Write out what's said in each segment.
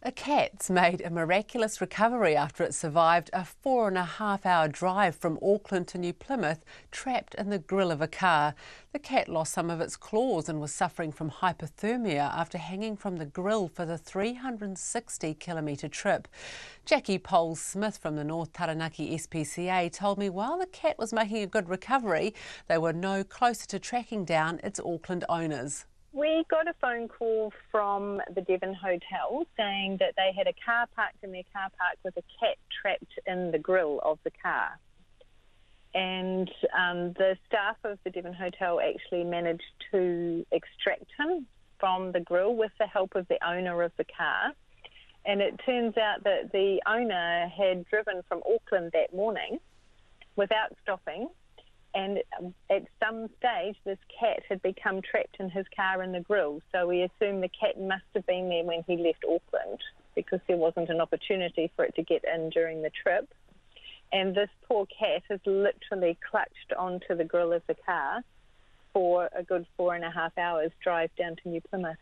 A cat's made a miraculous recovery after it survived a 4.5-hour drive from Auckland to New Plymouth, trapped in the grille of a car. The cat lost some of its claws and was suffering from hypothermia after hanging from the grille for the 360-kilometre trip. Jackie Poles-Smith from the North Taranaki SPCA told me while the cat was making a good recovery, they were no closer to tracking down its Auckland owners. We got a phone call from the Devon Hotel saying that they had a car parked in their car park with a cat trapped in the grille of the car. And the staff of the Devon Hotel actually managed to extract him from the grille with the help of the owner of the car. And it turns out that the owner had driven from Auckland that morning without stopping. And at some stage, this cat had become trapped in his car in the grille. So we assume the cat must have been there when he left Auckland because there wasn't an opportunity for it to get in during the trip. And this poor cat has literally clutched onto the grille of the car for a good 4.5 hours drive down to New Plymouth.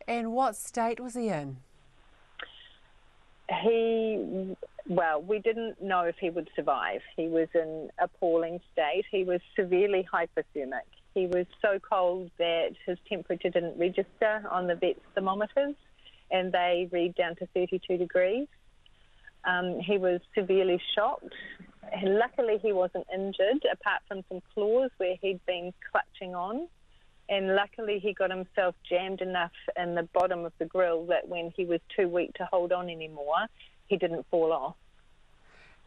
And what state was he in? Well, we didn't know if he would survive. He was in appalling state. He was severely hypothermic. He was so cold that his temperature didn't register on the vet's thermometers, and they read down to 32 degrees. He was severely shocked. Luckily, he wasn't injured, apart from some claws where he'd been clutching on. And luckily he got himself jammed enough in the bottom of the grille that when he was too weak to hold on anymore, he didn't fall off.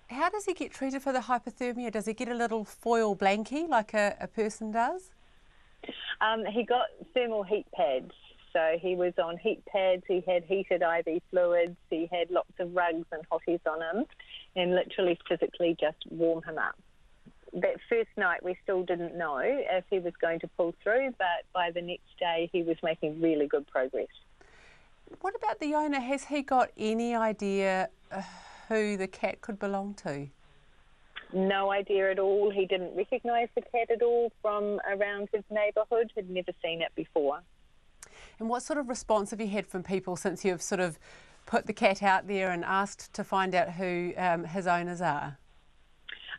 How does he get treated for the hypothermia? Does he get a little foil blankie like a person does? He got thermal heat pads. So he was on heat pads, he had heated IV fluids, he had lots of rugs and hotties on him, and literally physically just warm him up. That first night we still didn't know if he was going to pull through, but by the next day he was making really good progress. What about the owner? Has he got any idea who the cat could belong to? No idea at all. He didn't recognise the cat at all from around his neighbourhood, had never seen it before. And what sort of response have you had from people since you've sort of put the cat out there and asked to find out who his owners are?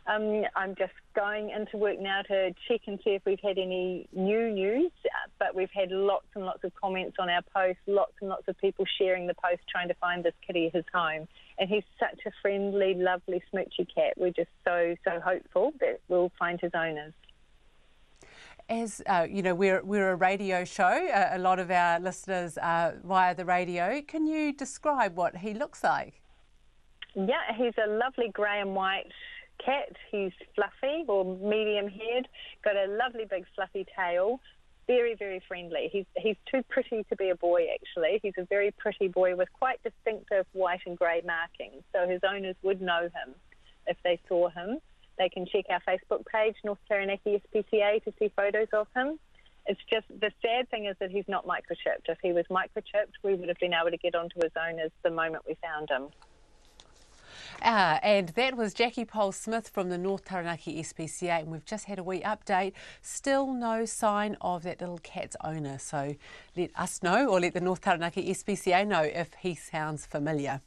I'm just going into work now to check and see if we've had any new news, but we've had lots and lots of comments on our post, lots and lots of people sharing the post trying to find this kitty his home. And he's such a friendly, lovely, smoochy cat. We're just so hopeful that we'll find his owners. As you know, we're a radio show. A lot of our listeners are via the radio. Can you describe what he looks like? Yeah, he's a lovely grey and white cat. He's fluffy or medium haired, got a lovely big fluffy tail, very, very friendly. He's too pretty to be a boy actually. He's a very pretty boy with quite distinctive white and grey markings, so his owners would know him if they saw him. They can check our Facebook page, North Taranaki SPCA, to see photos of him. It's just the sad thing is that he's not microchipped. If he was microchipped, we would have been able to get onto his owners the moment we found him. And that was Jackie Poles-Smith from the North Taranaki SPCA, and we've just had a wee update. Still no sign of that little cat's owner, so let us know or let the North Taranaki SPCA know if he sounds familiar.